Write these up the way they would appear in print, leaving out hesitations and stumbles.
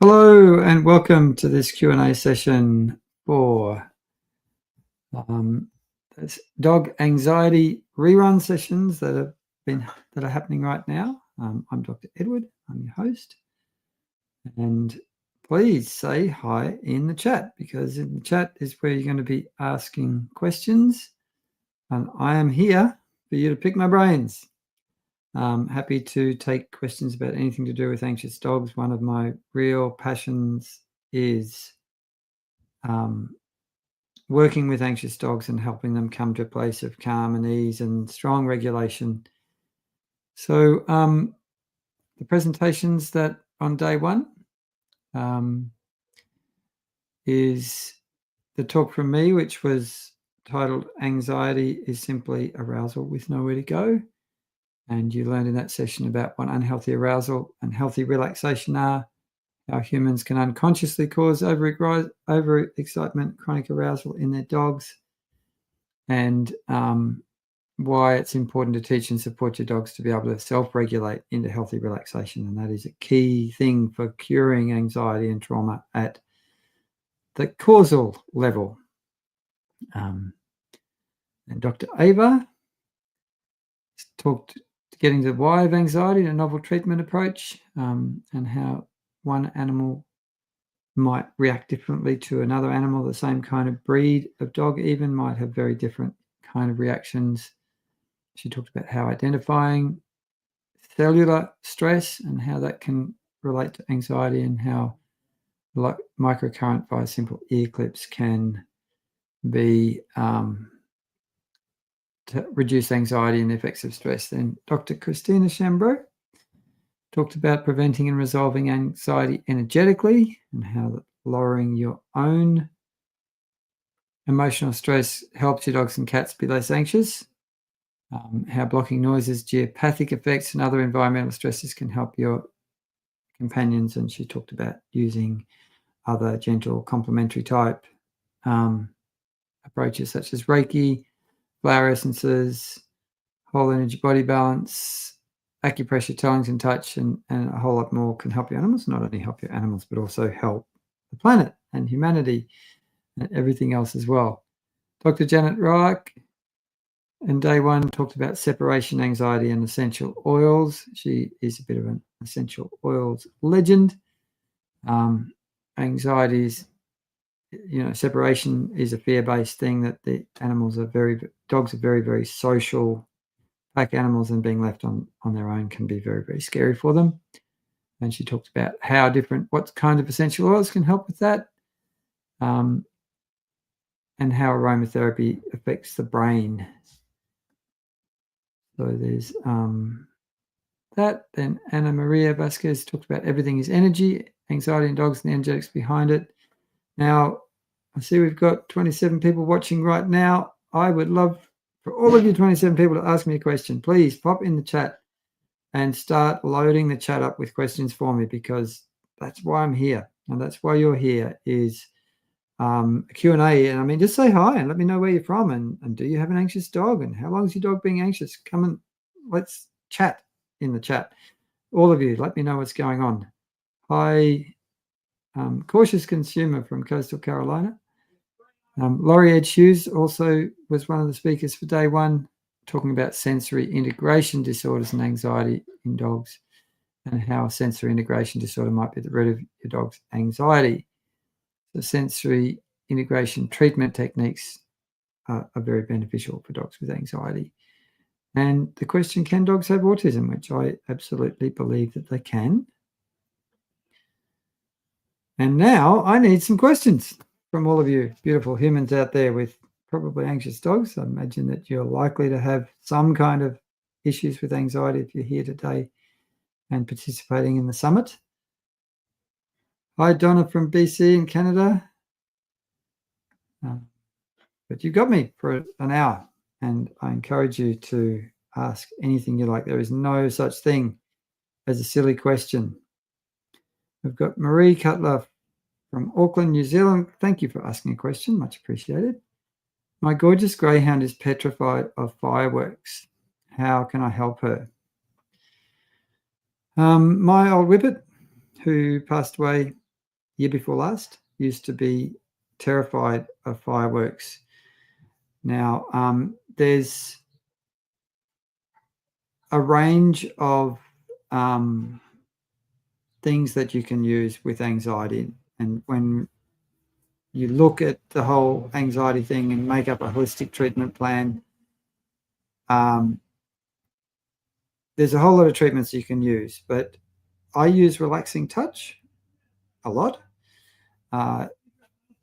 Hello and welcome to this Q&A session for dog anxiety rerun sessions that are happening right now. I'm Dr. Edward. I'm your host, and please say hi in the chat, because in the chat is where you're going to be asking questions, and I am here for you to pick my brains. Happy to take questions about anything to do with anxious dogs. One of my real passions is working with anxious dogs and helping them come to a place of calm and ease and strong regulation. So the presentations that on day one is the talk from me, which was titled "Anxiety is Simply Arousal with Nowhere to Go." And you learned in that session about what unhealthy arousal and healthy relaxation are, how humans can unconsciously cause overexcitement, chronic arousal in their dogs, and why it's important to teach and support your dogs to be able to self-regulate into healthy relaxation. And that is a key thing for curing anxiety and trauma at the causal level. And Dr. Ava talked getting to the why of anxiety and a novel treatment approach, and how one animal might react differently to another animal. The same kind of breed of dog even might have very different kind of reactions. She talked about how identifying cellular stress and how that can relate to anxiety, and how microcurrent via simple ear clips can be to reduce anxiety and the effects of stress. Then Dr. Christina Chambreau talked about preventing and resolving anxiety energetically, and how lowering your own emotional stress helps your dogs and cats be less anxious. How blocking noises, geopathic effects, and other environmental stresses can help your companions. And she talked about using other gentle complementary type approaches such as Reiki, flower essences, whole energy body balance, acupressure, tongues and touch, and a whole lot more can help your animals. Not only help your animals, but also help the planet and humanity and everything else as well. Dr. Janet Roark in day one talked about separation anxiety and essential oils. She is a bit of an essential oils legend. Anxiety is, separation is a fear-based thing, that the dogs are very, very social pack animals, and being left on their own can be very, very scary for them. And she talked about what kind of essential oils can help with that, and how aromatherapy affects the brain. So there's that. Then Ana Maria Vasquez talked about everything is energy, anxiety in dogs, and the energetics behind it. Now, I see we've got 27 people watching right now. I would love for all of you 27 people to ask me a question. Please pop in the chat and start loading the chat up with questions for me, because that's why I'm here, and that's why you're here, is a Q&A. And I mean, just say hi and let me know where you're from, and do you have an anxious dog, and how long is your dog being anxious? Come and let's chat in the chat. All of you, let me know what's going on. Hi, Cautious Consumer from Coastal Carolina. Laurie Ed Hughes also was one of the speakers for day one, talking about sensory integration disorders and anxiety in dogs, and how sensory integration disorder might be at the root of your dog's anxiety. The sensory integration treatment techniques are very beneficial for dogs with anxiety. And the question, can dogs have autism? Which I absolutely believe that they can. And now I need some questions from all of you beautiful humans out there with probably anxious dogs. I imagine that you're likely to have some kind of issues with anxiety if you're here today and participating in the summit. Hi, Donna from BC in Canada. But you got me for an hour, and I encourage you to ask anything you like. There is no such thing as a silly question. We've got Marie Cutler from Auckland, New Zealand. Thank you for asking a question. Much appreciated. My gorgeous greyhound is petrified of fireworks. How can I help her? My old whippet, who passed away year before last, used to be terrified of fireworks. Now, there's a range of things that you can use with anxiety. And when you look at the whole anxiety thing and make up a holistic treatment plan, there's a whole lot of treatments you can use, but I use relaxing touch a lot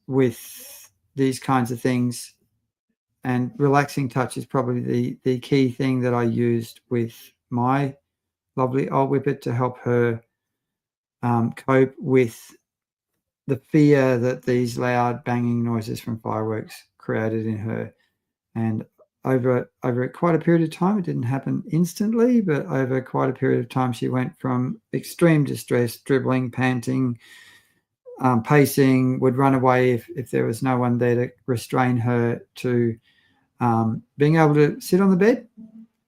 with these kinds of things. And relaxing touch is probably the key thing that I used with my lovely old Whippet to help her cope with the fear that these loud banging noises from fireworks created in her. And over quite a period of time, it didn't happen instantly, but over quite a period of time, she went from extreme distress, dribbling, panting, pacing, would run away if there was no one there to restrain her, to being able to sit on the bed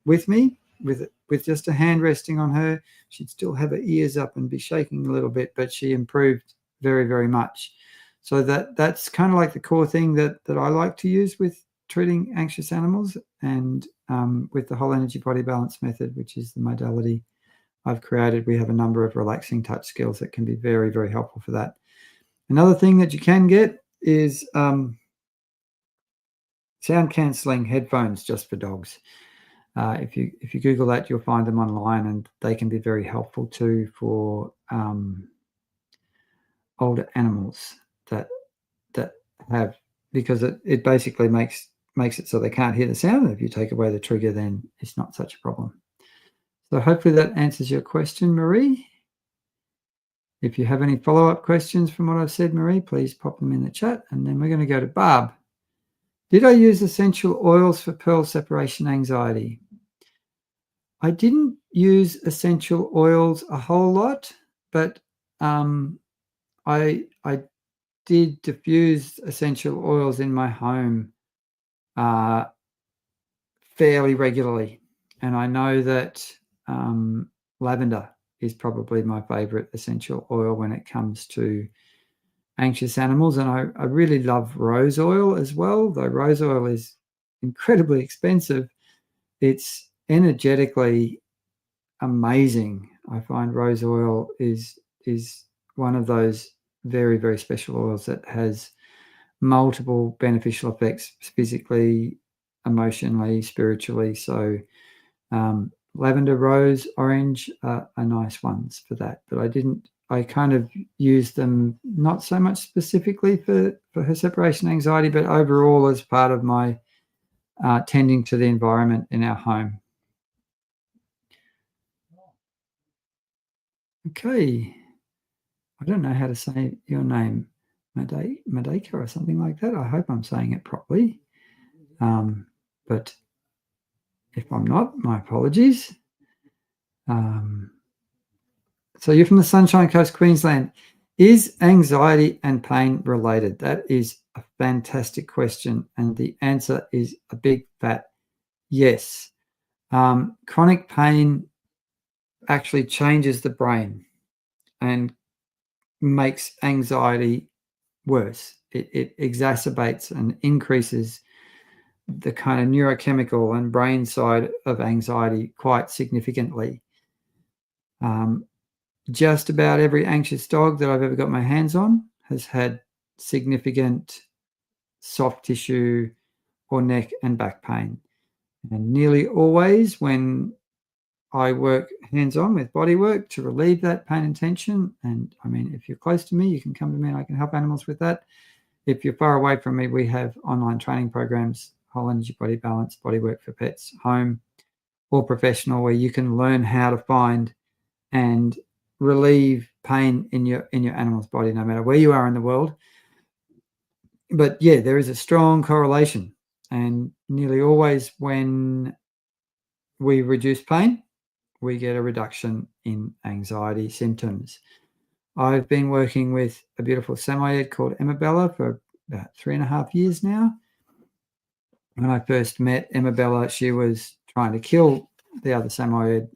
with me with just a hand resting on her. She'd still have her ears up and be shaking a little bit, but she improved very, very much. So that's kind of like the core thing that I like to use with treating anxious animals, and with the whole energy body balance method, which is the modality I've created, we have a number of relaxing touch skills that can be very, very helpful for that. Another thing that you can get is sound cancelling headphones just for dogs. If you Google that, you'll find them online, and they can be very helpful too for older animals that have, because it basically makes it so they can't hear the sound. And if you take away the trigger, then it's not such a problem. So hopefully that answers your question, Marie. If you have any follow-up questions from what I've said, Marie, please pop them in the chat. And then we're going to go to Barb. Did I use essential oils for pearl separation anxiety? I didn't use essential oils a whole lot, but I did diffuse essential oils in my home fairly regularly. And I know that lavender is probably my favorite essential oil when it comes to anxious animals. And I really love rose oil as well, though rose oil is incredibly expensive. It's energetically amazing. I find rose oil is one of those very, very special oils that has multiple beneficial effects physically, emotionally, spiritually. So lavender, rose, orange are nice ones for that. But I kind of used them not so much specifically for her separation anxiety, but overall as part of my tending to the environment in our home. Okay. I don't know how to say your name, Madeka or something like that. I hope I'm saying it properly. But if I'm not, my apologies. So you're from the Sunshine Coast, Queensland. Is anxiety and pain related? That is a fantastic question. And the answer is a big fat yes. Chronic pain actually changes the brain and makes anxiety worse. It exacerbates and increases the kind of neurochemical and brain side of anxiety quite significantly. Just about every anxious dog that I've ever got my hands on has had significant soft tissue or neck and back pain. And nearly always when I work hands-on with body work to relieve that pain and tension, and I mean, if you're close to me, you can come to me and I can help animals with that. If you're far away from me, we have online training programs, whole energy body balance, body work for pets, home or professional, where you can learn how to find and relieve pain in your animal's body, no matter where you are in the world. But yeah, there is a strong correlation, and nearly always when we reduce pain, we get a reduction in anxiety symptoms. I've been working with a beautiful Samoyed called Emmabella for about 3.5 years now. When I first met Emmabella, she was trying to kill the other Samoyed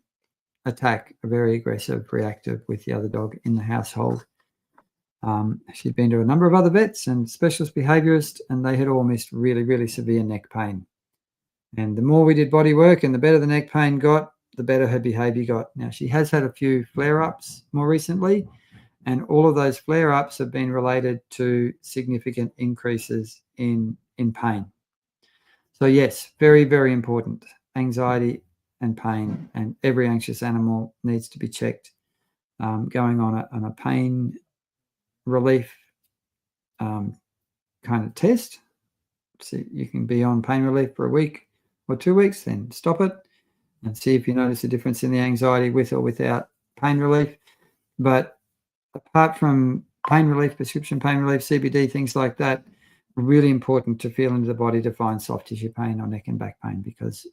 attack, a very aggressive, reactive with the other dog in the household. She'd been to a number of other vets and specialist behaviorists, and they had all missed really, really severe neck pain. And the more we did body work and the better the neck pain got, the better her behavior got. Now, she has had a few flare-ups more recently, and all of those flare-ups have been related to significant increases in pain. So yes, very, very important. Anxiety and pain, and every anxious animal needs to be checked. Going on a pain relief kind of test. So you can be on pain relief for a week or 2 weeks, then stop it and see if you notice a difference in the anxiety with or without pain relief. But apart from pain relief, prescription pain relief, CBD, things like that, really important to feel into the body to find soft tissue pain or neck and back pain, because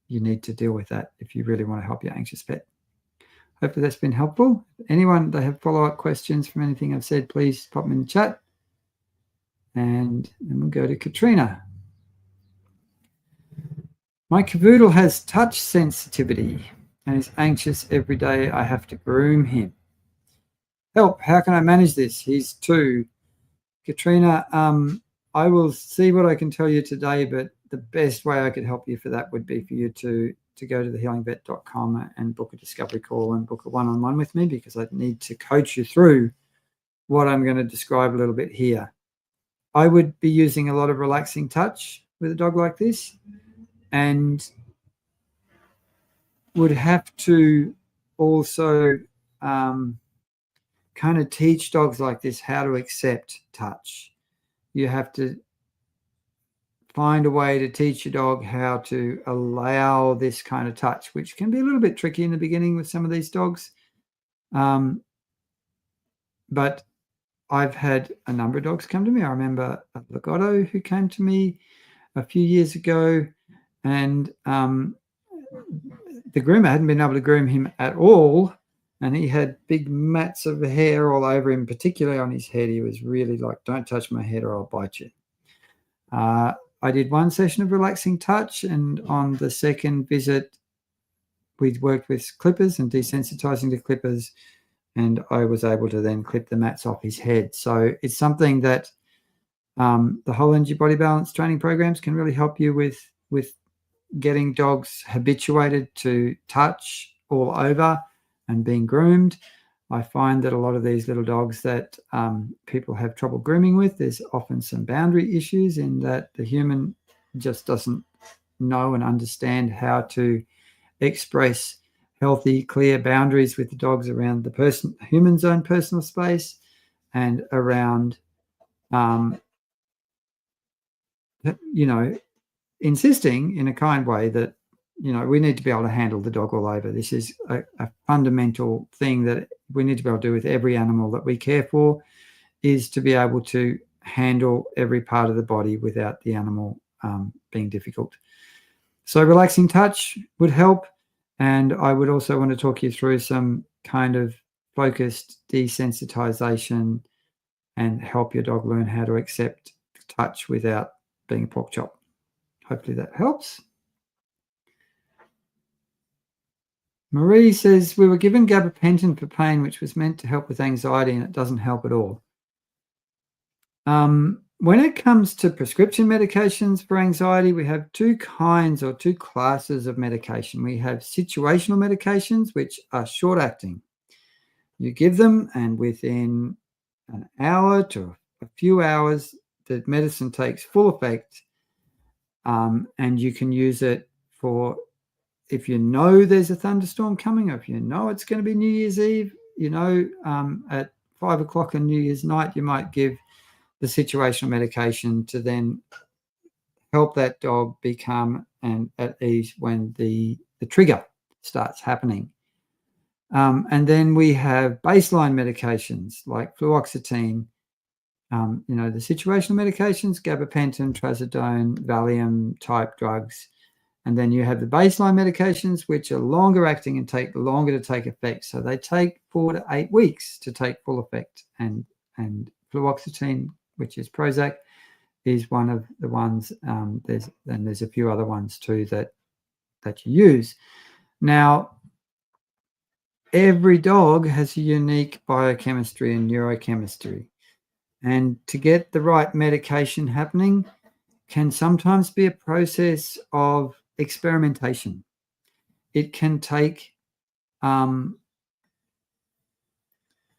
you need to deal with that if you really want to help your anxious pet. Hopefully that's been helpful. Anyone that have follow-up questions from anything I've said, please pop them in the chat. And then we'll go to Katrina. My cavoodle has touch sensitivity and is anxious every day I have to groom him. Help, how can I manage this? He's 2. Katrina, I will see what I can tell you today, but the best way I could help you for that would be for you to go to the HealingVetcom and book a discovery call and book a one-on-one with me, because I need to coach you through what I'm going to describe a little bit here. I would be using a lot of relaxing touch with a dog like this, and would have to also kind of teach dogs like this how to accept touch. You have to find a way to teach your dog how to allow this kind of touch, which can be a little bit tricky in the beginning with some of these dogs. But I've had a number of dogs come to me. I remember a Legato who came to me a few years ago, and the groomer hadn't been able to groom him at all, and he had big mats of hair all over him, particularly on his head. He was really like, don't touch my head or I'll bite you. I did one session of relaxing touch, and on the second visit, we worked with clippers and desensitizing the clippers, and I was able to then clip the mats off his head. So it's something that the whole energy body balance training programs can really help you with getting dogs habituated to touch all over and being groomed. I find that a lot of these little dogs that people have trouble grooming with, there's often some boundary issues in that the human just doesn't know and understand how to express healthy, clear boundaries with the dogs around the human's own personal space and around, insisting in a kind way that, we need to be able to handle the dog all over. This is a fundamental thing that we need to be able to do with every animal that we care for, is to be able to handle every part of the body without the animal being difficult. So relaxing touch would help. And I would also want to talk you through some kind of focused desensitization and help your dog learn how to accept touch without being a pork chop. Hopefully that helps. Marie says, we were given gabapentin for pain, which was meant to help with anxiety, and it doesn't help at all. When it comes to prescription medications for anxiety, we have 2 kinds or 2 classes of medication. We have situational medications, which are short-acting. You give them, and within an hour to a few hours, the medicine takes full effect, and you can use it for, if you know there's a thunderstorm coming, or if you know it's going to be New Year's Eve, at 5 o'clock on New Year's night, you might give the situational medication to then help that dog become at ease when the trigger starts happening. And then we have baseline medications like fluoxetine, the situational medications, gabapentin, trazodone, Valium type drugs. And then you have the baseline medications, which are longer acting and take longer to take effect. So they take 4 to 8 weeks to take full effect. And fluoxetine, which is Prozac, is one of the ones. There's a few other ones too that you use. Now, every dog has a unique biochemistry and neurochemistry. And to get the right medication happening can sometimes be a process of experimentation. It can take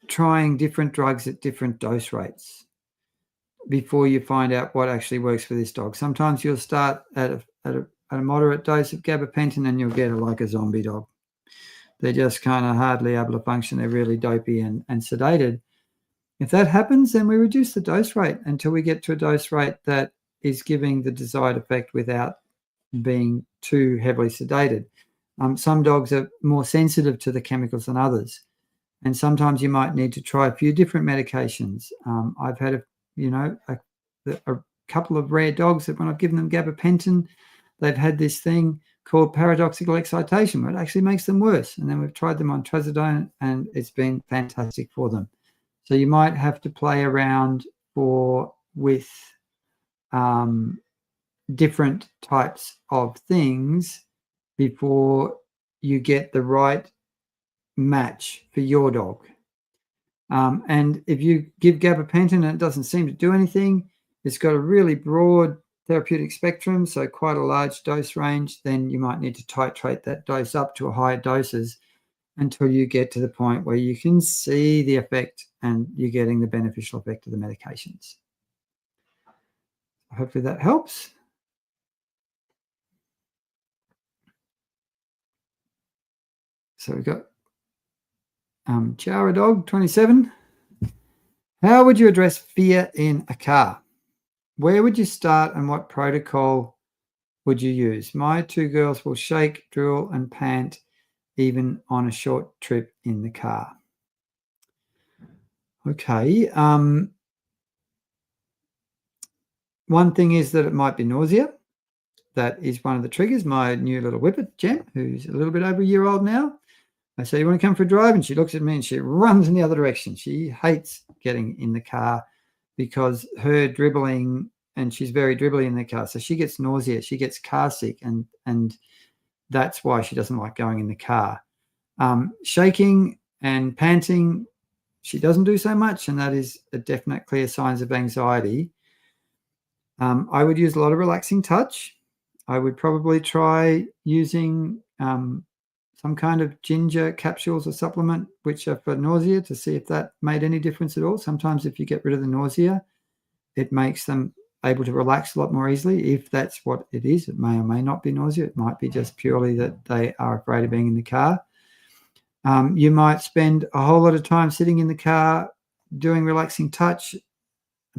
trying different drugs at different dose rates before you find out what actually works for this dog. Sometimes you'll start at a moderate dose of gabapentin and you'll get like a zombie dog. They're just kind of hardly able to function. They're really dopey and sedated. If that happens, then we reduce the dose rate until we get to a dose rate that is giving the desired effect without being too heavily sedated. Some dogs are more sensitive to the chemicals than others. And sometimes you might need to try a few different medications. I've had a couple of rare dogs that when I've given them gabapentin, they've had this thing called paradoxical excitation, where it actually makes them worse. And then we've tried them on trazodone, and it's been fantastic for them. So you might have to play around with different types of things before you get the right match for your dog. And if you give gabapentin and it doesn't seem to do anything, it's got a really broad therapeutic spectrum, so quite a large dose range, then you might need to titrate that dose up to higher doses until you get to the point where you can see the effect and you're getting the beneficial effect of the medications. Hopefully that helps. So we've got Chara Dog 27. How would you address fear in a car? Where would you start and what protocol would you use? My two girls will shake, drool, and pant even on a short trip in the car. Okay. One thing is that it might be nausea. That is one of the triggers. My new little whippet, Jem, who's a little bit over a year old now, I say, you want to come for a drive? And she looks at me and she runs in the other direction. She hates getting in the car because her dribbling, and she's very dribbly in the car. So she gets nausea, she gets car sick, and that's why she doesn't like going in the car. Shaking and panting, she doesn't do so much, and that is a definite clear signs of anxiety. I would use a lot of relaxing touch. I would probably try using some kind of ginger capsules or supplement, which are for nausea, to see if that made any difference at all. Sometimes if you get rid of the nausea, it makes them able to relax a lot more easily. If that's what it is, it may or may not be nausea. It might be just purely that they are afraid of being in the car. You might spend a whole lot of time sitting in the car doing relaxing touch,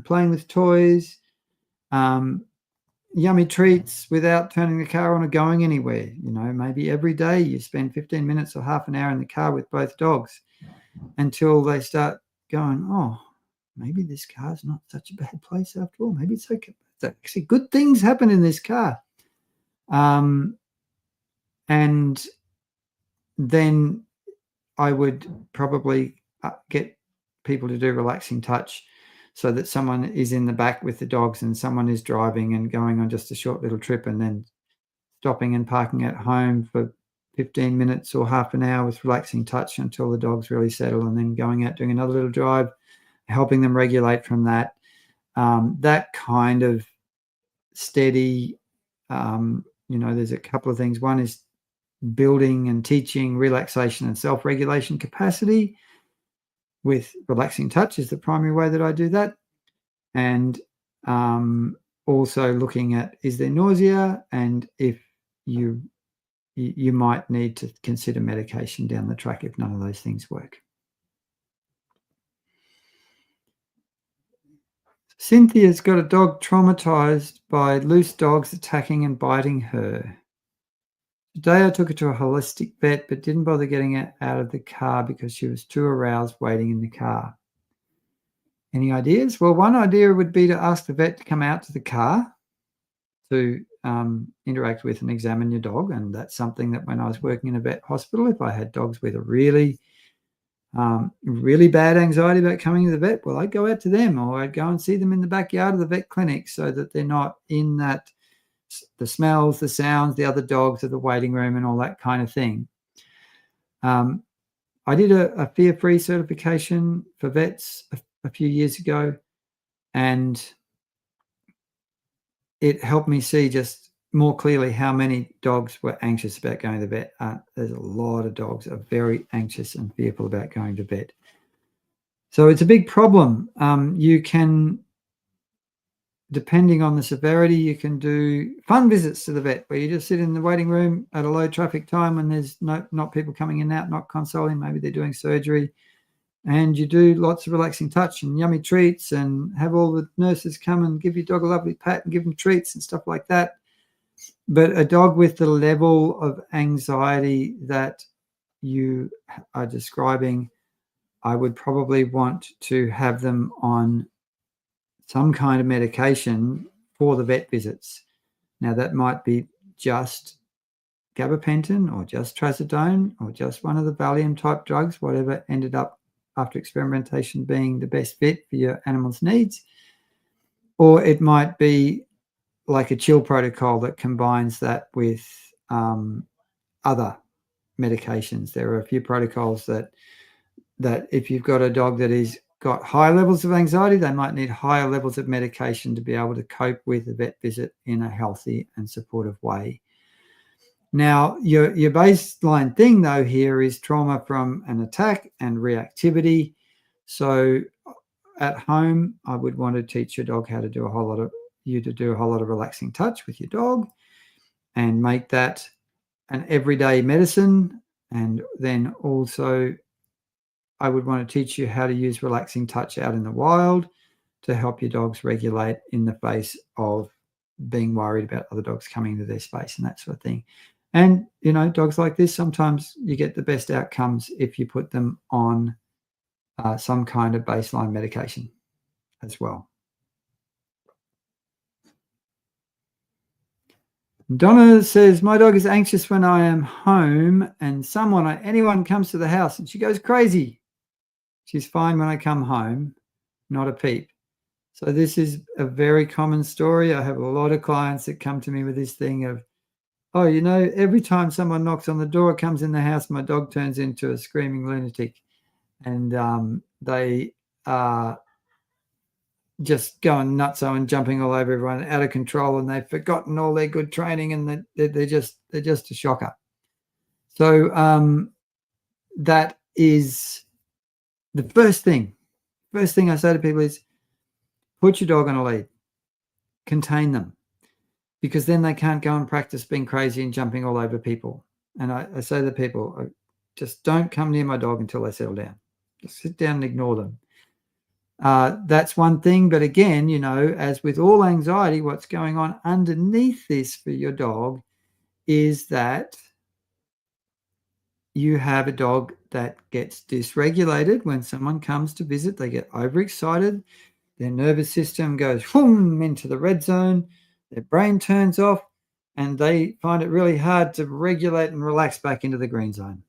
playing with toys, yummy treats without turning the car on or going anywhere. Maybe every day you spend 15 minutes or half an hour in the car with both dogs until they start going, oh, maybe this car's not such a bad place after all. Maybe it's okay. Actually, good things happen in this car. And then I would probably get people to do relaxing touch so that someone is in the back with the dogs and someone is driving and going on just a short little trip and then stopping and parking at home for 15 minutes or half an hour with relaxing touch until the dogs really settle, and then going out doing another little drive, helping them regulate from that. That kind of steady, there's a couple of things. One is building and teaching relaxation and self-regulation capacity with relaxing touch is the primary way that I do that. And also looking at, is there nausea? And if you might need to consider medication down the track if none of those things work. Cynthia's got a dog traumatized by loose dogs attacking and biting her. Today I took her to a holistic vet, but didn't bother getting her out of the car because she was too aroused waiting in the car. Any ideas? Well, one idea would be to ask the vet to come out to the car to interact with and examine your dog. And that's something that when I was working in a vet hospital, if I had dogs with a really bad anxiety about coming to the vet, well, I'd go out to them, or I'd go and see them in the backyard of the vet clinic so that they're not in that, the smells, the sounds, the other dogs of the waiting room and all that kind of thing. I did a fear-free certification for vets a few years ago, and it helped me see just more clearly how many dogs were anxious about going to the vet. There's a lot of dogs are very anxious and fearful about going to vet. So it's a big problem. You can, depending on the severity, you can do fun visits to the vet where you just sit in the waiting room at a low traffic time when there's not people coming in and out, not consulting, maybe they're doing surgery, and you do lots of relaxing touch and yummy treats and have all the nurses come and give your dog a lovely pat and give them treats and stuff like that. But a dog with the level of anxiety that you are describing, I would probably want to have them on some kind of medication for the vet visits. Now, that might be just gabapentin or just trazodone or just one of the Valium type drugs, whatever ended up after experimentation being the best fit for your animal's needs. Or it might be like a chill protocol that combines that with other medications. There are a few protocols that if you've got a dog that is got high levels of anxiety, they might need higher levels of medication to be able to cope with a vet visit in a healthy and supportive way. Now, your baseline thing, though, here is trauma from an attack and reactivity. So at home, I would want to teach your dog how to do a whole lot of relaxing touch with your dog and make that an everyday medicine. And then also I would want to teach you how to use relaxing touch out in the wild to help your dogs regulate in the face of being worried about other dogs coming into their space and that sort of thing. And, dogs like this, sometimes you get the best outcomes if you put them on some kind of baseline medication as well. Donna says, my dog is anxious when I am home and anyone comes to the house and she goes crazy. She's fine when I come home, not a peep. So this is a very common story. I have a lot of clients that come to me with this thing of, every time someone knocks on the door, comes in the house, my dog turns into a screaming lunatic. And they are just going nutso and jumping all over everyone, out of control, and they've forgotten all their good training, and they're just a shocker. So that is the first thing. First thing I say to people is put your dog on a lead, contain them, because then they can't go and practice being crazy and jumping all over people. And I say to people, just don't come near my dog until they settle down. Just sit down and ignore them. That's one thing. But again, as with all anxiety, what's going on underneath this for your dog is that you have a dog that gets dysregulated when someone comes to visit. They get overexcited. Their nervous system goes whoom into the red zone. Their brain turns off, and they find it really hard to regulate and relax back into the green zone.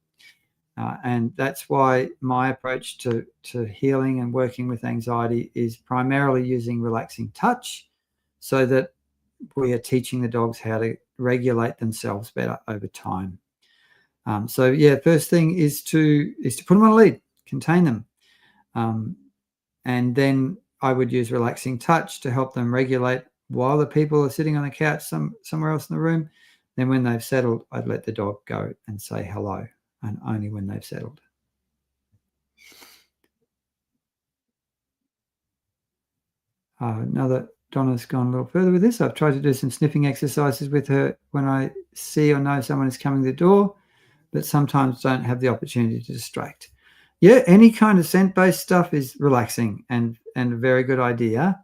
And that's why my approach to healing and working with anxiety is primarily using relaxing touch, so that we are teaching the dogs how to regulate themselves better over time. First thing is to put them on a lead, contain them, and then I would use relaxing touch to help them regulate while the people are sitting on the couch somewhere else in the room. Then when they've settled, I'd let the dog go and say hello, and only when they've settled. Now that Donna's gone a little further with this, I've tried to do some sniffing exercises with her when I see or know someone is coming to the door, but sometimes don't have the opportunity to distract. Yeah, any kind of scent-based stuff is relaxing and a very good idea.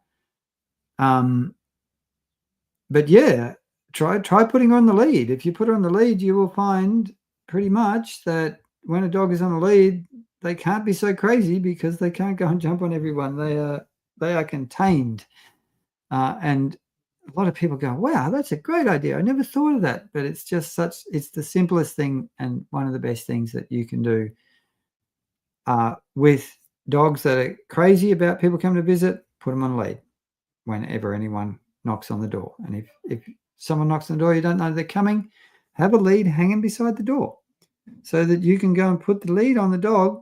But yeah, try putting her on the lead. If you put her on the lead, you will find pretty much that when a dog is on a lead, they can't be so crazy because they can't go and jump on everyone. They are contained. And a lot of people go, wow, that's a great idea. I never thought of that. But it's just it's the simplest thing and one of the best things that you can do with dogs that are crazy about people coming to visit. Put them on a lead whenever anyone knocks on the door. And if someone knocks on the door, you don't know they're coming, have a lead hanging beside the door. so that you can go and put the lead on the dog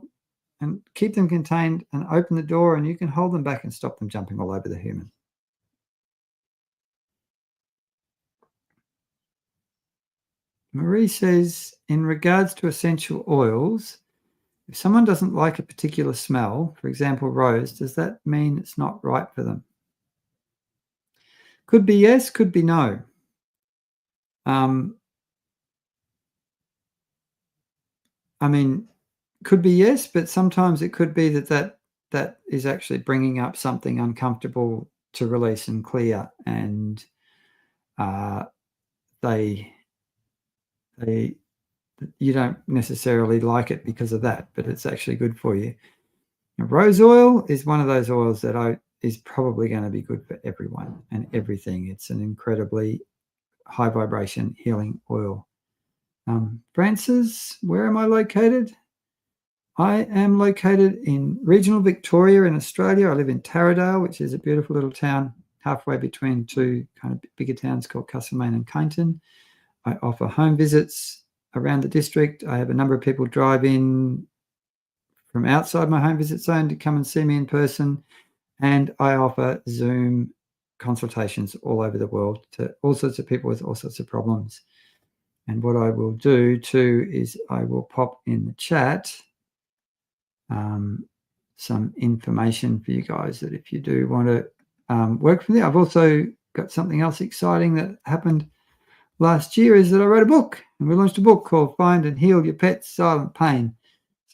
and keep them contained and open the door, and you can hold them back and stop them jumping all over the human. Marie says, in regards to essential oils, if someone doesn't like a particular smell, for example, rose, does that mean it's not right for them? Could be yes, could be no. I mean, could be yes, but sometimes it could be that is actually bringing up something uncomfortable to release and clear, and they you don't necessarily like it because of that, but it's actually good for you. Now, rose oil is one of those oils that is probably going to be good for everyone and everything. It's an incredibly high vibration healing oil. Francis, where am I located? I am located in regional Victoria in Australia. I live in Taradale, which is a beautiful little town halfway between two kind of bigger towns called Castlemaine and Kyneton. I offer home visits around the district. I have a number of people drive in from outside my home visit zone to come and see me in person. And I offer Zoom consultations all over the world to all sorts of people with all sorts of problems. And what I will do too is I will pop in the chat some information for you guys that if you do want to work from there. I've also got something else exciting that happened last year, is that I wrote a book, and we launched a book called Find and Heal Your Pet's Silent Pain.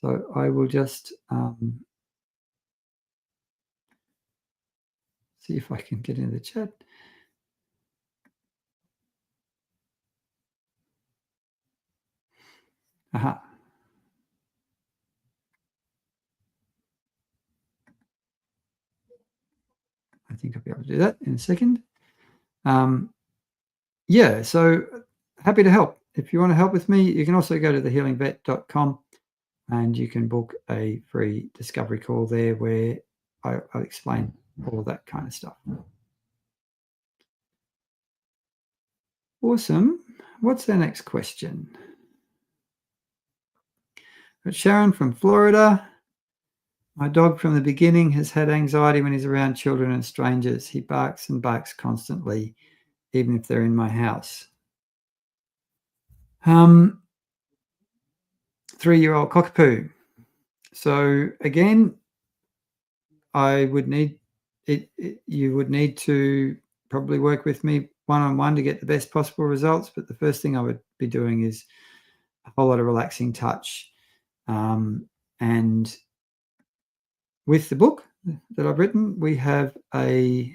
So I will just see if I can get into the chat. Aha. I think I'll be able to do that in a second. Yeah, so happy to help. If you want to help with me, you can also go to the HealingVetcom and you can book a free discovery call there where I'll explain all of that kind of stuff. Awesome. What's our next question? Sharon from Florida. My dog from the beginning has had anxiety when he's around children and strangers. He barks and barks constantly, even if they're in my house. 3-year-old Cockapoo. So again, I would need you would need to probably work with me one-on-one to get the best possible results. But the first thing I would be doing is a whole lot of relaxing touch. And with the book that I've written, we have a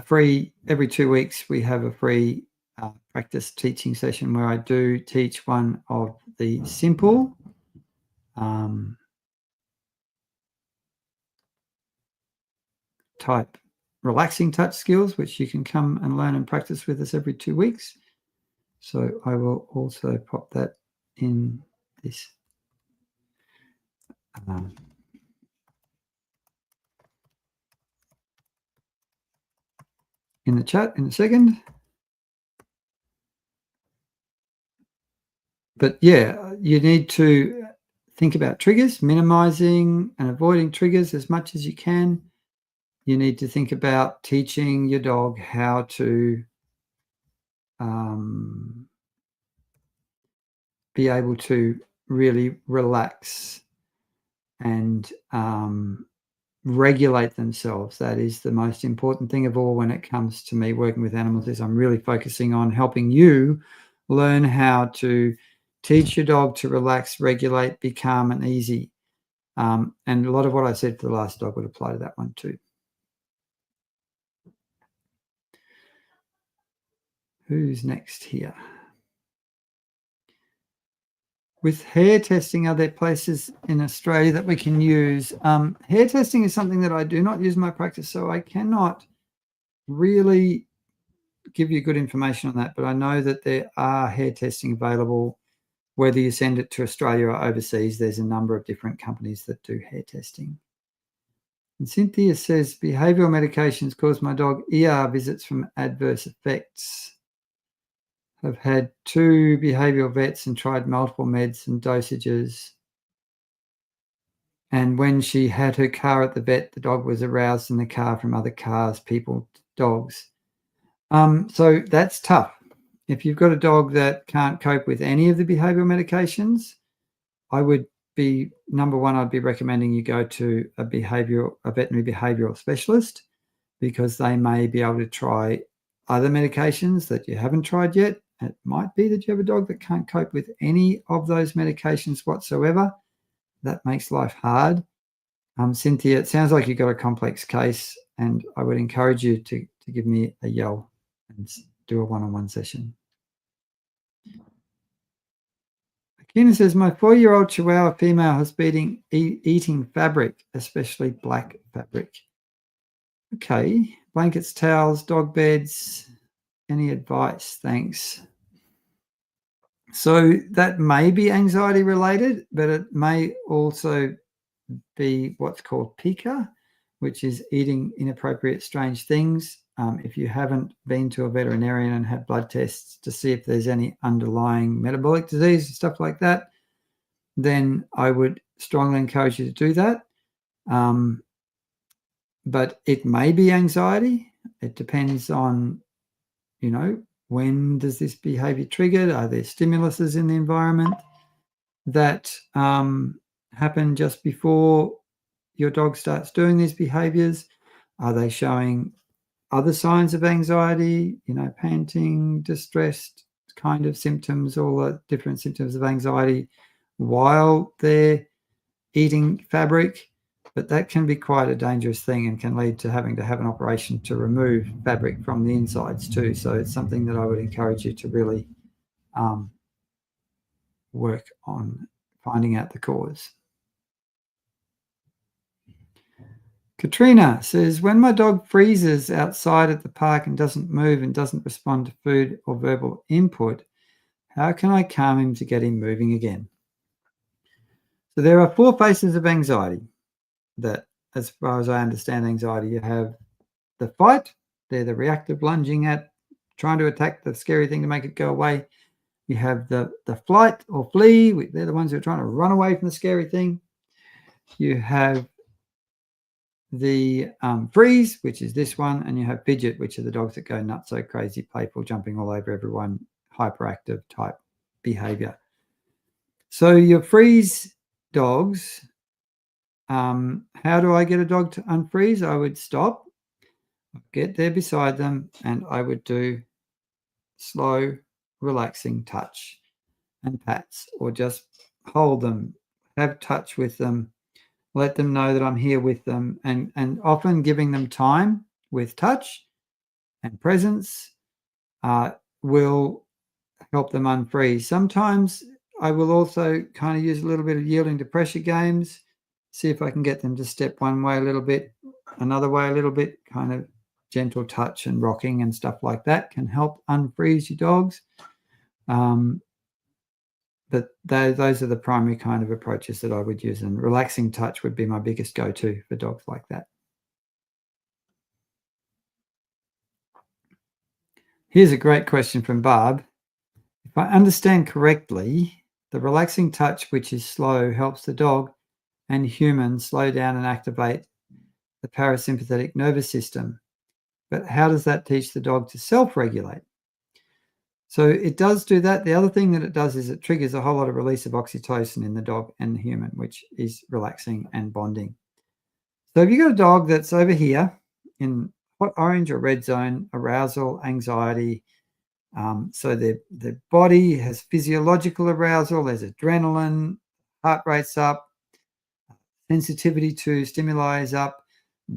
free, every 2 weeks, we have a free practice teaching session where I do teach one of the simple type relaxing touch skills, which you can come and learn and practice with us every 2 weeks. So I will also pop that in this in the chat in a second. But yeah, you need to think about triggers, minimizing and avoiding triggers as much as you can. You need to think about teaching your dog how to be able to really relax and regulate themselves. That is the most important thing of all when it comes to me working with animals, is I'm really focusing on helping you learn how to teach your dog to relax, regulate, be calm and easy. And a lot of what I said for the last dog would apply to that one too. Who's next here? With hair testing, are there places in Australia that we can use? Hair testing is something that I do not use in my practice, so I cannot really give you good information on that. But I know that there are hair testing available, whether you send it to Australia or overseas. There's a number of different companies that do hair testing. And Cynthia says, behavioural medications cause my dog ER visits from adverse effects. have had 2 behavioral vets and tried multiple meds and dosages. And when she had her car at the vet, the dog was aroused in the car from other cars, people, dogs. So that's tough. If you've got a dog that can't cope with any of the behavioral medications, I would be, number one, I'd be recommending you go to a veterinary behavioral specialist, because they may be able to try other medications that you haven't tried yet. It might be that you have a dog that can't cope with any of those medications whatsoever. That makes life hard. Cynthia, it sounds like you've got a complex case, and I would encourage you to give me a yell and do a one-on-one session. Akina says, my 4-year-old Chihuahua female has been eating fabric, especially black fabric. Okay, blankets, towels, dog beds. Any advice? Thanks. So that may be anxiety related, but it may also be what's called pica, which is eating inappropriate, strange things. If you haven't been to a veterinarian and had blood tests to see if there's any underlying metabolic disease and stuff like that, then I would strongly encourage you to do that. But it may be anxiety. It depends on, when does this behavior trigger? Are there stimuluses in the environment that happen just before your dog starts doing these behaviors? Are they showing other signs of anxiety, panting, distressed kind of symptoms, all the different symptoms of anxiety while they're eating fabric? But that can be quite a dangerous thing and can lead to having to have an operation to remove fabric from the insides too. So it's something that I would encourage you to really work on finding out the cause. Katrina says, when my dog freezes outside at the park and doesn't move and doesn't respond to food or verbal input, how can I calm him to get him moving again? So there are 4 phases of anxiety that, as far as I understand anxiety, you have the fight. They're the reactive lunging at, trying to attack the scary thing to make it go away. You have the flight or flee. They're the ones who are trying to run away from the scary thing. You have the freeze, which is this one, and you have fidget, which are the dogs that go nuts, so crazy, playful, jumping all over everyone, hyperactive type behavior. So your freeze dogs, how do I get a dog to unfreeze? I would stop, get there beside them, and I would do slow, relaxing touch and pats, or just hold them, have touch with them, let them know that I'm here with them, and often giving them time with touch and presence will help them unfreeze. Sometimes I will also kind of use a little bit of yielding to pressure games, see if I can get them to step one way a little bit, another way a little bit, kind of gentle touch and rocking and stuff like that can help unfreeze your dogs. But those are the primary kind of approaches that I would use, and relaxing touch would be my biggest go-to for dogs like that. Here's a great question from Barb. If I understand correctly, the relaxing touch, which is slow, helps the dog and human slow down and activate the parasympathetic nervous system. But how does that teach the dog to self-regulate? So it does do that. The other thing that it does is it triggers a whole lot of release of oxytocin in the dog and the human, which is relaxing and bonding. So if you've got a dog that's over here in hot orange or red zone, arousal, anxiety, so their body has physiological arousal, there's adrenaline, heart rate's up, sensitivity to stimuli is up,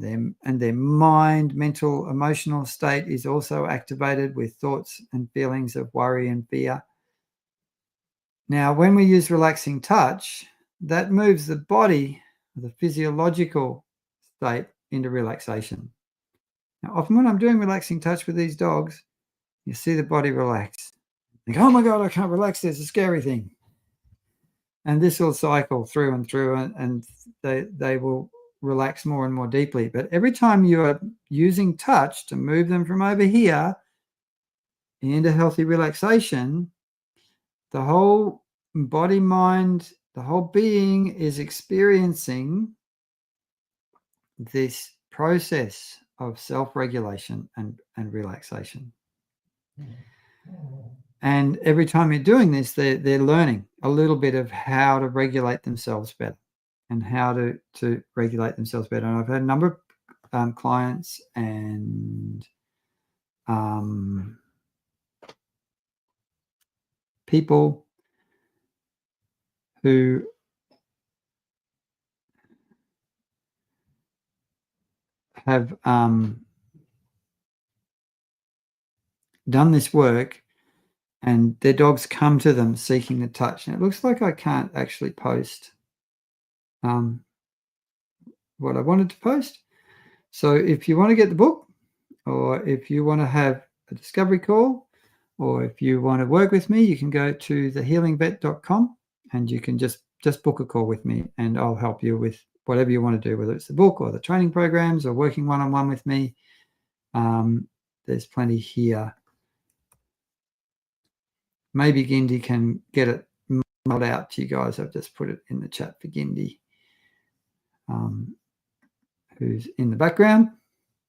and their mind, mental, emotional state is also activated with thoughts and feelings of worry and fear. Now, when we use relaxing touch, that moves the body, the physiological state, into relaxation. Now, often when I'm doing relaxing touch with these dogs, you see the body relax. Like, oh my God, I can't relax. There's a scary thing. And this will cycle through and through, and they will relax more and more deeply. But every time you are using touch to move them from over here into healthy relaxation, the whole body, mind, the whole being is experiencing this process of self-regulation and relaxation. And every time you're doing this, they're learning a little bit of how to regulate themselves better and how to regulate themselves better. And I've had a number of clients and people who have done this work, and their dogs come to them seeking the touch. And it looks like I can't actually post what I wanted to post. So if you want to get the book, or if you want to have a discovery call, or if you want to work with me, you can go to the HealingVetcom and you can just book a call with me, and I'll help you with whatever you want to do, whether it's the book or the training programs or working one-on-one with me. There's plenty here. Maybe Gindi can get it mailed out to you guys. I've just put it in the chat for Gindi, who's in the background,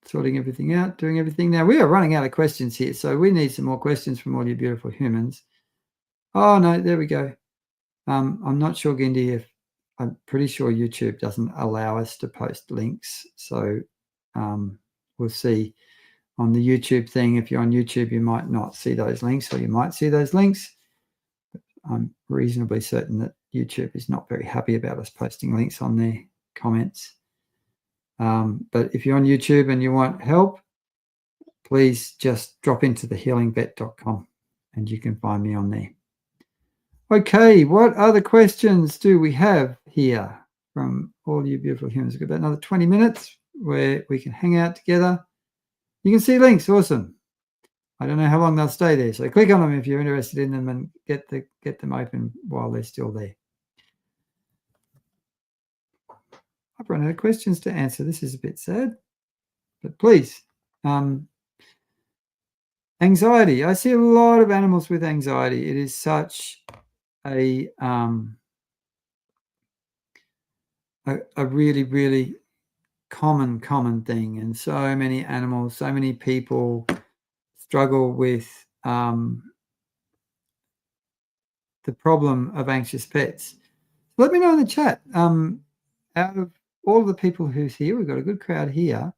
sorting everything out, doing everything. Now, we are running out of questions here, so we need some more questions from all you beautiful humans. Oh, no, there we go. I'm not sure, Gindi, if I'm pretty sure YouTube doesn't allow us to post links. So we'll see on the YouTube thing. If you're on YouTube, you might not see those links, or you might see those links. I'm reasonably certain that YouTube is not very happy about us posting links on their comments. But if you're on YouTube and you want help, please just drop into the HealingVetcom and you can find me on there. Okay, what other questions do we have here from all you beautiful humans? We've got about another 20 minutes where we can hang out together. You can see links. Awesome. I don't know how long they'll stay there, so click on them if you're interested in them and get them open while they're still there. I've run out of questions to answer. This is a bit sad, but please. Anxiety. I see a lot of animals with anxiety. It is such a really, really common thing, and so many animals, so many people struggle with the problem of anxious pets. Let me know in the chat. Out of all the people who's here, we've got a good crowd here.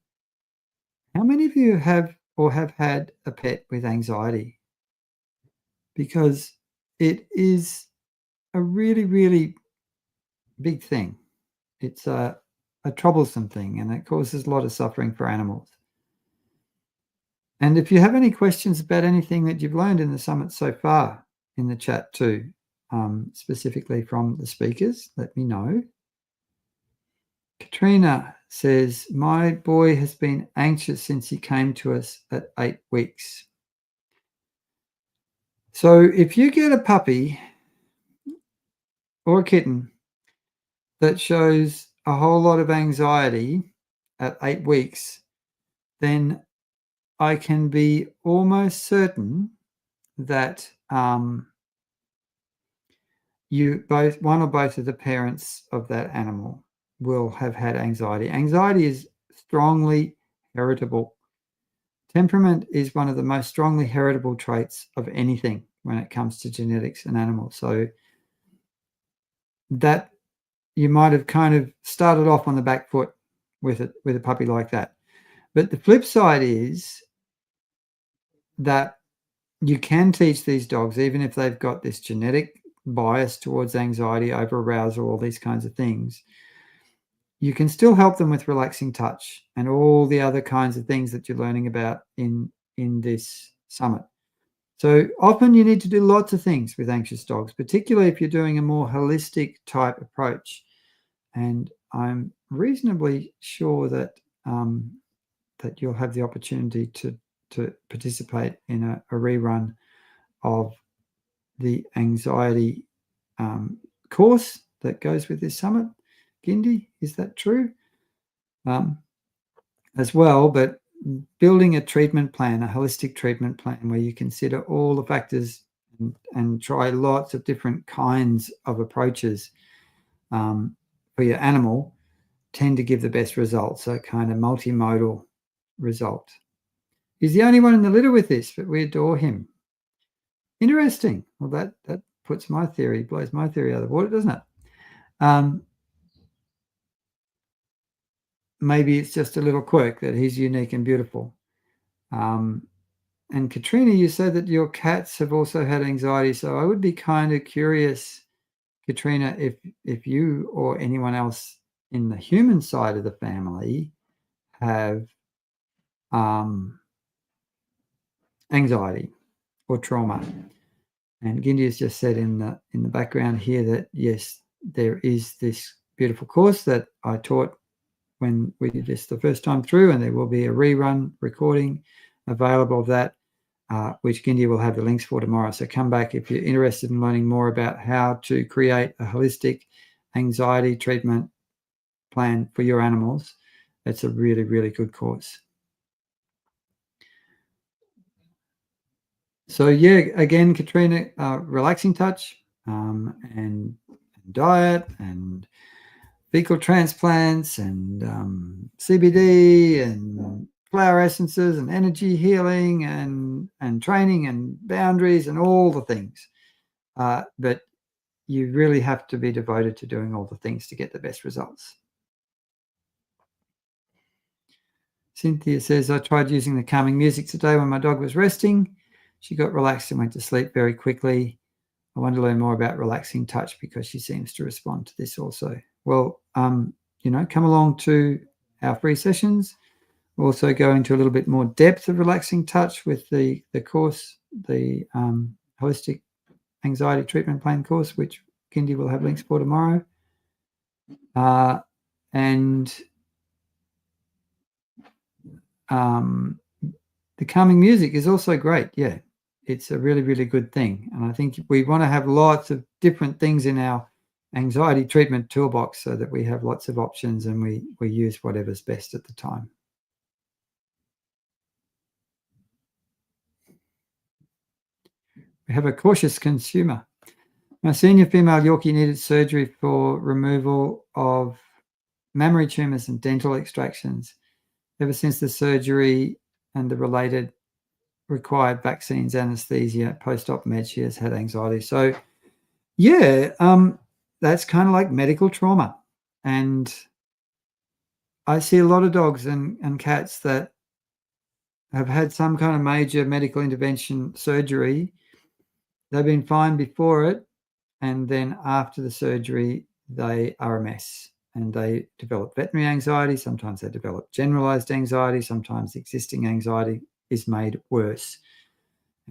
How many of you have or have had a pet with anxiety? Because it is a really, really big thing. It's a troublesome thing, and it causes a lot of suffering for animals. And if you have any questions about anything that you've learned in the summit so far, in the chat too, specifically from the speakers, let me know. Katrina says, my boy has been anxious since he came to us at 8 weeks. So if you get a puppy or a kitten that shows a whole lot of anxiety at 8 weeks, then I can be almost certain that one or both of the parents of that animal will have had anxiety. Anxiety is strongly heritable. Temperament is one of the most strongly heritable traits of anything when it comes to genetics and animals. So that you might have kind of started off on the back foot with a puppy like that. But the flip side is that you can teach these dogs, even if they've got this genetic bias towards anxiety, over arousal, all these kinds of things, you can still help them with relaxing touch and all the other kinds of things that you're learning about in this summit. So often you need to do lots of things with anxious dogs, particularly if you're doing a more holistic type approach. And I'm reasonably sure that that you'll have the opportunity to participate in a rerun of the anxiety course that goes with this summit. Gindi, is that true? As well, but building a treatment plan, a holistic treatment plan, where you consider all the factors and try lots of different kinds of approaches for your animal, tend to give the best results. So kind of multimodal result. He's the only one in the litter with this, but we adore him. Interesting. Well, that puts my theory, blows my theory out of the water, doesn't it? Maybe it's just a little quirk that he's unique and beautiful. And Katrina, you said that your cats have also had anxiety. So I would be kind of curious, Katrina, if you or anyone else in the human side of the family have anxiety or trauma. And Gindi has just said in the background here that yes, there is this beautiful course that I taught when we did this the first time through, and there will be a rerun recording available of that, which Gindi will have the links for tomorrow. So come back if you're interested in learning more about how to create a holistic anxiety treatment plan for your animals. It's a really, really good course. So yeah, again, Katrina, relaxing touch and diet and fecal transplants and CBD and flower essences and energy healing and training and boundaries and all the things. But you really have to be devoted to doing all the things to get the best results. Cynthia says, I tried using the calming music today when my dog was resting. She got relaxed and went to sleep very quickly. I want to learn more about relaxing touch because she seems to respond to this also. Well, come along to our free sessions. We'll also go into a little bit more depth of relaxing touch with the course, the Holistic Anxiety Treatment Plan course, which Gindi will have links for tomorrow. The calming music is also great. Yeah, it's a really, really good thing. And I think we want to have lots of different things in our anxiety treatment toolbox so that we have lots of options and we use whatever's best at the time. We have a cautious consumer. My senior female Yorkie needed surgery for removal of mammary tumors and dental extractions. Ever since the surgery and the related required vaccines, anesthesia, post-op meds, she has had anxiety. So, yeah, that's kind of like medical trauma. And I see a lot of dogs and cats that have had some kind of major medical intervention surgery. They've been fine before it, and then after the surgery, they are a mess. And they develop veterinary anxiety. Sometimes they develop generalized anxiety. Sometimes existing anxiety is made worse.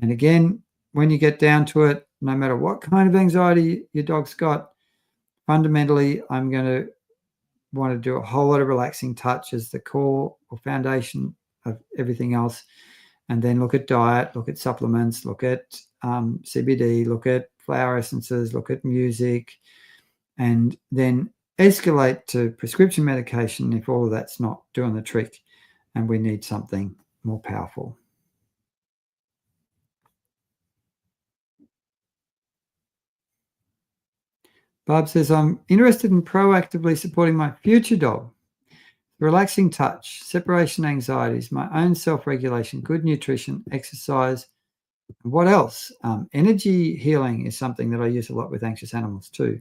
And again, when you get down to it, no matter what kind of anxiety your dog's got, fundamentally, I'm going to want to do a whole lot of relaxing touch as the core or foundation of everything else. And then look at diet, look at supplements, look at CBD, look at flower essences, look at music, and then escalate to prescription medication if all of that's not doing the trick and we need something more powerful. Barb says, I'm interested in proactively supporting my future dog. Relaxing touch, separation anxieties, my own self-regulation, good nutrition, exercise. What else? Energy healing is something that I use a lot with anxious animals too.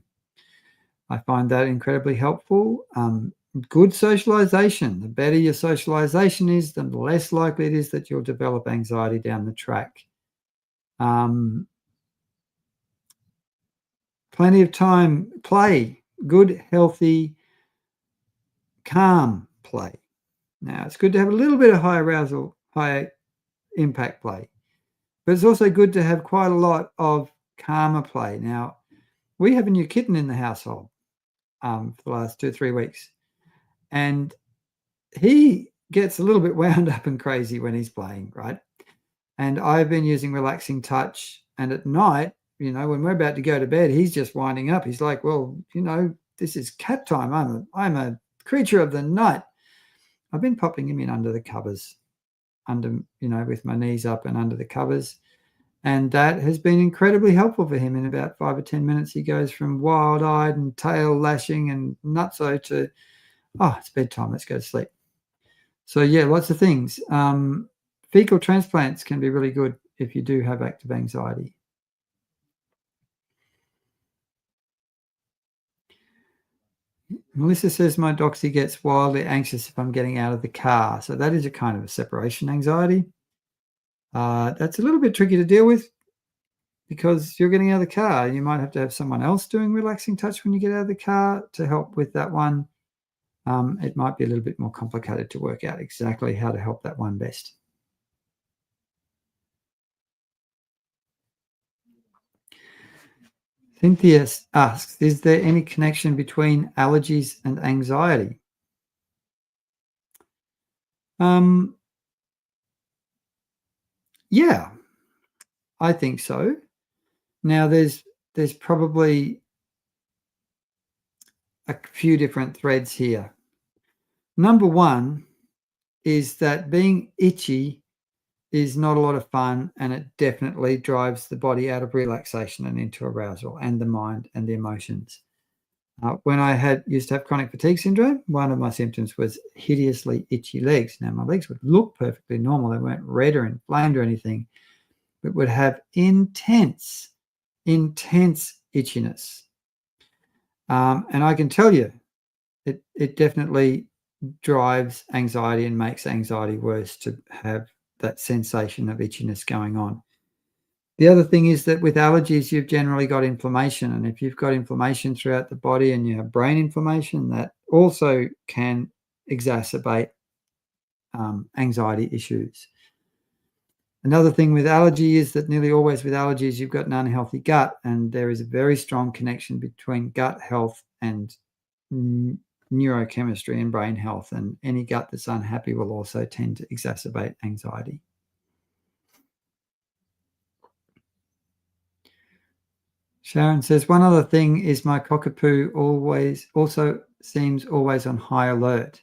I find that incredibly helpful. Good socialization. The better your socialization is, the less likely it is that you'll develop anxiety down the track. Plenty of time, play, good, healthy, calm play. Now, it's good to have a little bit of high arousal, high impact play, but it's also good to have quite a lot of calmer play. Now, we have a new kitten in the household for the last 2 or 3 weeks, and he gets a little bit wound up and crazy when he's playing, right? And I've been using relaxing touch, and at night, when we're about to go to bed, he's just winding up. He's like, well, this is cat time. I'm a creature of the night. I've been popping him in under the covers under, with my knees up and under the covers. And that has been incredibly helpful for him. In about 5 or 10 minutes, he goes from wild-eyed and tail lashing and nutso to, it's bedtime, let's go to sleep. So, yeah, lots of things. Fecal transplants can be really good if you do have active anxiety. Melissa says my doxy gets wildly anxious if I'm getting out of the car. So that is a kind of a separation anxiety. That's a little bit tricky to deal with because you're getting out of the car. You might have to have someone else doing relaxing touch when you get out of the car to help with that one. It might be a little bit more complicated to work out exactly how to help that one best. Cynthia asks, is there any connection between allergies and anxiety? Yeah, I think so. Now, there's probably a few different threads here. Number one is that being itchy is not a lot of fun, and it definitely drives the body out of relaxation and into arousal, and the mind and the emotions. When I used to have chronic fatigue syndrome, one of my symptoms was hideously itchy legs. Now, my legs would look perfectly normal. They weren't red or inflamed or anything, but would have intense itchiness. And I can tell you, it definitely drives anxiety and makes anxiety worse to have that sensation of itchiness going on. The other thing is that with allergies, you've generally got inflammation. And if you've got inflammation throughout the body and you have brain inflammation, that also can exacerbate anxiety issues. Another thing with allergy is that nearly always with allergies, you've got an unhealthy gut, and there is a very strong connection between gut health and neurochemistry and brain health, and any gut that's unhappy will also tend to exacerbate anxiety. Sharon says, one other thing is my Cockapoo also seems always on high alert.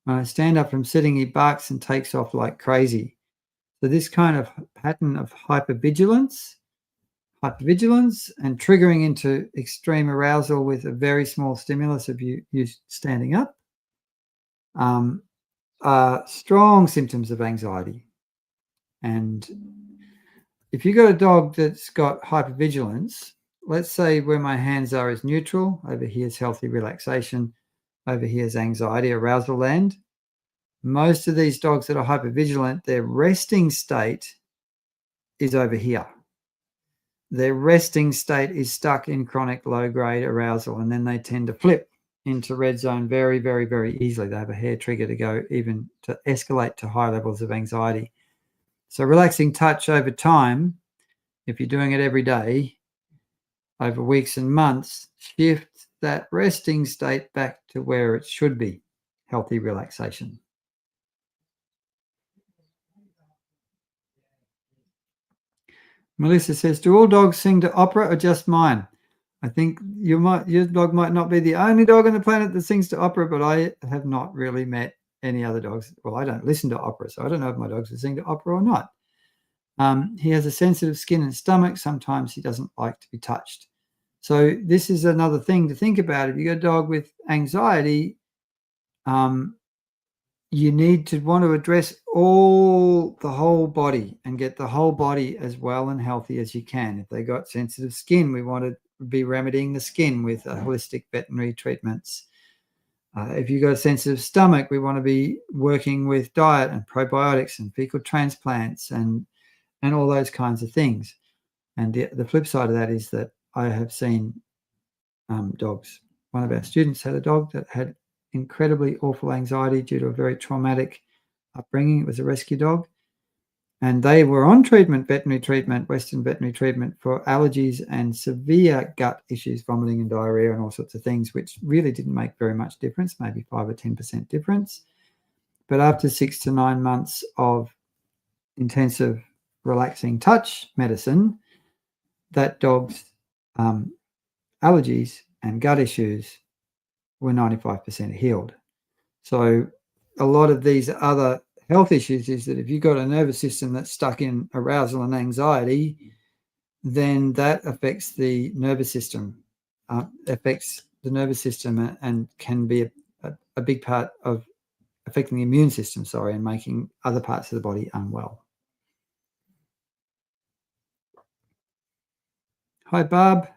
When I stand up from sitting, he barks and takes off like crazy. So this kind of pattern of hypervigilance and triggering into extreme arousal with a very small stimulus of you standing up are strong symptoms of anxiety. And if you've got a dog that's got hypervigilance, let's say where my hands are is neutral, over here is healthy relaxation, over here is anxiety, arousal land. Most of these dogs that are hypervigilant, their resting state is over here. Their resting state is stuck in chronic low-grade arousal, and then they tend to flip into red zone very, very, very easily. They have a hair trigger to go even to escalate to high levels of anxiety. So relaxing touch over time, if you're doing it every day, over weeks and months, shifts that resting state back to where it should be, healthy relaxation. Melissa says, do all dogs sing to opera or just mine? I think your dog might not be the only dog on the planet that sings to opera, but I have not really met any other dogs. Well, I don't listen to opera, so I don't know if my dogs will sing to opera or not. He has a sensitive skin and stomach. Sometimes he doesn't like to be touched. So this is another thing to think about. If you got a dog with anxiety, you need to want to address the whole body and get the whole body as well and healthy as you can. If they got sensitive skin, we want to be remedying the skin with holistic veterinary treatments. If you've got a sensitive stomach, we want to be working with diet and probiotics and fecal transplants and all those kinds of things. And the flip side of that is that I have seen dogs. One of our students had a dog that had incredibly awful anxiety due to a very traumatic upbringing. It was a rescue dog. And they were on veterinary treatment, Western veterinary treatment for allergies and severe gut issues, vomiting and diarrhea and all sorts of things, which really didn't make very much difference, maybe 5 or 10% difference. But after 6 to 9 months of intensive relaxing touch medicine, that dog's allergies and gut issues were 95% healed. So a lot of these other health issues is that if you've got a nervous system that's stuck in arousal and anxiety, then that affects the nervous system, and can be a big part of affecting the immune system, and making other parts of the body unwell. Hi, Barb.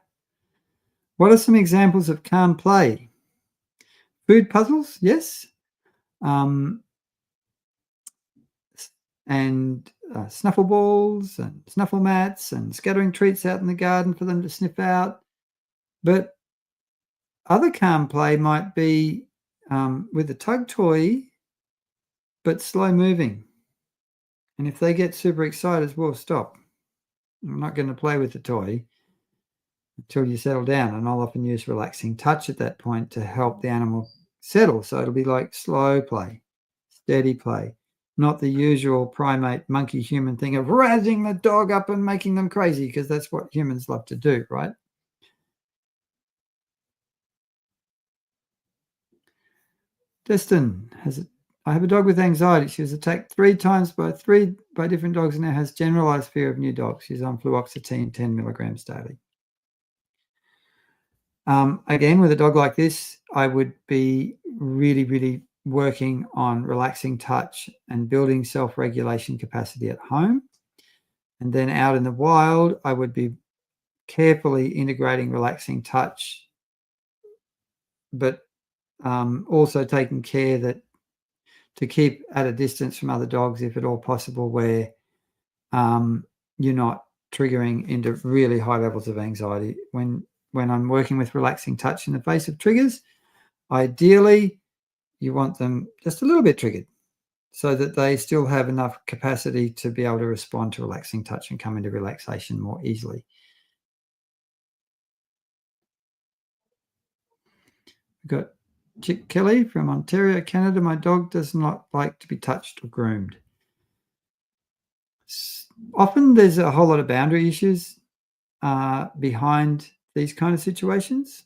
What are some examples of calm play? Food puzzles, yes. And snuffle balls and snuffle mats and scattering treats out in the garden for them to sniff out. But other calm play might be with a tug toy, but slow moving. And if they get super excited, well, stop. I'm not going to play with the toy until you settle down. And I'll often use relaxing touch at that point to help the animal settle. So it'll be like slow play, steady play, not the usual primate monkey human thing of razzing the dog up and making them crazy, because that's what humans love to do, right? Destin I have a dog with anxiety. She was attacked 3 times by different dogs and now has generalized fear of new dogs. She's on fluoxetine 10 milligrams daily. Again, with a dog like this, I would be really, really working on relaxing touch and building self-regulation capacity at home. And then out in the wild, I would be carefully integrating relaxing touch, but also taking care that to keep at a distance from other dogs, if at all possible, where you're not triggering into really high levels of anxiety. When I'm working with relaxing touch in the face of triggers, ideally you want them just a little bit triggered so that they still have enough capacity to be able to respond to relaxing touch and come into relaxation more easily. We've got Chick Kelly from Ontario, Canada. My dog does not like to be touched or groomed. Often there's a whole lot of boundary issues behind these kind of situations,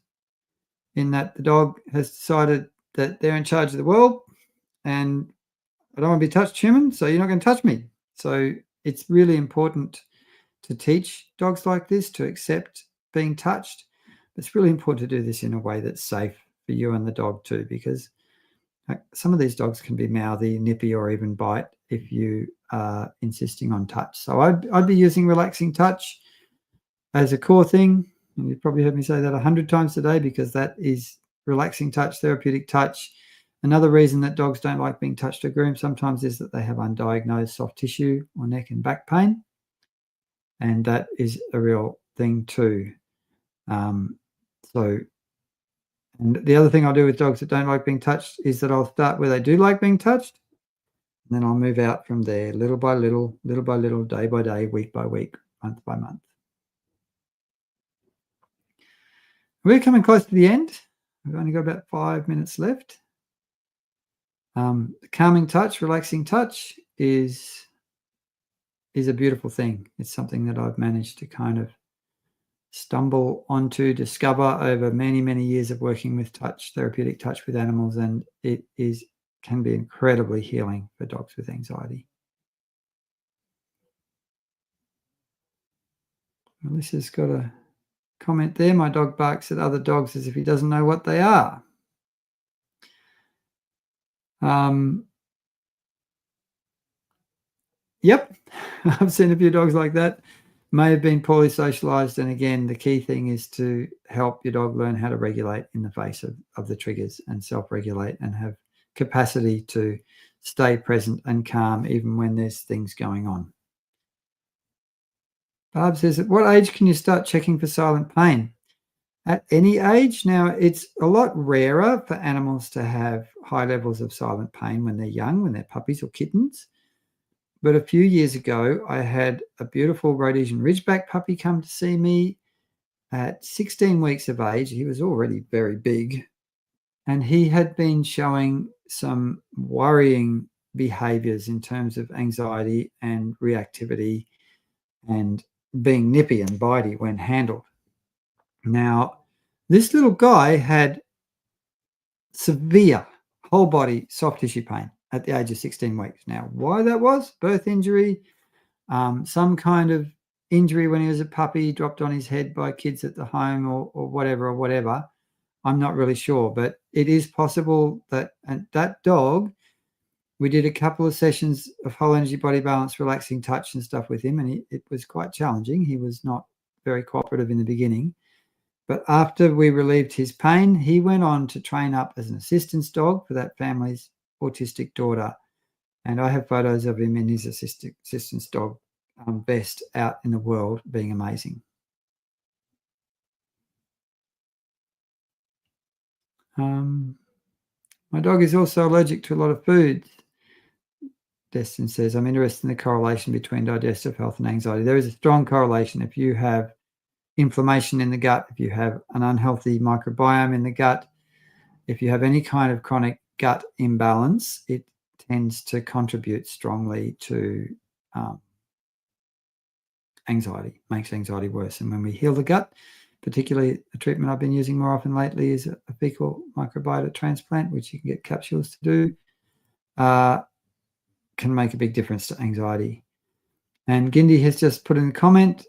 in that the dog has decided that they're in charge of the world and I don't want to be touched, human, so you're not going to touch me. So it's really important to teach dogs like this to accept being touched. It's really important to do this in a way that's safe for you and the dog too, because some of these dogs can be mouthy, nippy, or even bite if you are insisting on touch. So I'd be using relaxing touch as a core thing. And you've probably heard me say that 100 times a day, because that is relaxing touch, therapeutic touch. Another reason that dogs don't like being touched or groomed sometimes is that they have undiagnosed soft tissue or neck and back pain. And that is a real thing too. And the other thing I'll do with dogs that don't like being touched is that I'll start where they do like being touched, and then I'll move out from there little by little, day by day, week by week, month by month. We're coming close to the end. We've only got about 5 minutes left. Calming touch, relaxing touch is a beautiful thing. It's something that I've managed to kind of stumble onto, discover over many, many years of working with touch, therapeutic touch with animals, and it can be incredibly healing for dogs with anxiety. Melissa's got a comment there. My dog barks at other dogs as if he doesn't know what they are. Yep, I've seen a few dogs like that. May have been poorly socialized. And again, the key thing is to help your dog learn how to regulate in the face of the triggers and self-regulate and have capacity to stay present and calm even when there's things going on. Barb says, at what age can you start checking for silent pain? At any age. Now, it's a lot rarer for animals to have high levels of silent pain when they're young, when they're puppies or kittens. But a few years ago, I had a beautiful Rhodesian Ridgeback puppy come to see me at 16 weeks of age. He was already very big, and he had been showing some worrying behaviors in terms of anxiety and reactivity and being nippy and bitey when handled. Now, this little guy had severe whole body soft tissue pain, at the age of 16 weeks. Now, why that was, birth injury, some kind of injury when he was a puppy, dropped on his head by kids at the home or whatever, I'm not really sure. But it is possible that that dog, we did a couple of sessions of whole energy body balance, relaxing touch and stuff with him, and it was quite challenging. He was not very cooperative in the beginning. But after we relieved his pain, he went on to train up as an assistance dog for that family's autistic daughter. And I have photos of him in his assistance dog vest out in the world, being amazing. My dog is also allergic to a lot of foods. Destin says, I'm interested in the correlation between digestive health and anxiety. There is a strong correlation. If you have inflammation in the gut, if you have an unhealthy microbiome in the gut, if you have any kind of chronic gut imbalance, it tends to contribute strongly to anxiety, makes anxiety worse. And when we heal the gut, particularly a treatment I've been using more often lately is a fecal microbiota transplant, which you can get capsules to do, can make a big difference to anxiety. And Gindi has just put in a comment,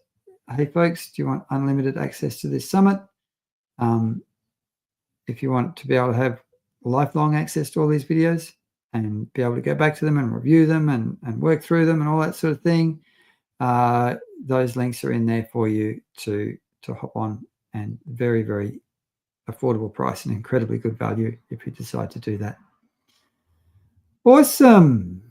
hey folks, do you want unlimited access to this summit? If you want to be able to have lifelong access to all these videos and be able to go back to them and review them and work through them and all that sort of thing, those links are in there for you to hop on, and very, very affordable price and incredibly good value if you decide to do that. Awesome.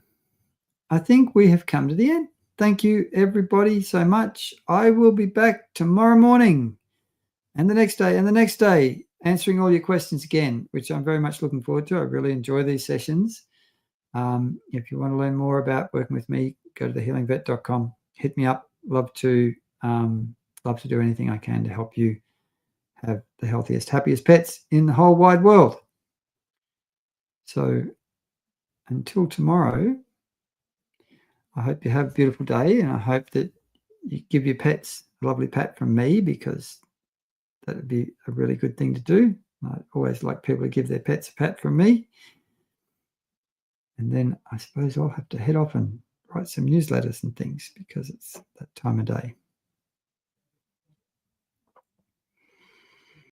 I think we have come to the end. Thank you, everybody, so much. I will be back tomorrow morning and the next day and the next day, answering all your questions again, which I'm very much looking forward to. I really enjoy these sessions. If you want to learn more about working with me, go to HealingVetcom. Hit me up. Love to do anything I can to help you have the healthiest, happiest pets in the whole wide world. So until tomorrow, I hope you have a beautiful day, and I hope that you give your pets a lovely pat from me, because that would be a really good thing to do. I always like people to give their pets a pat from me. And then I suppose I'll have to head off and write some newsletters and things, because it's that time of day.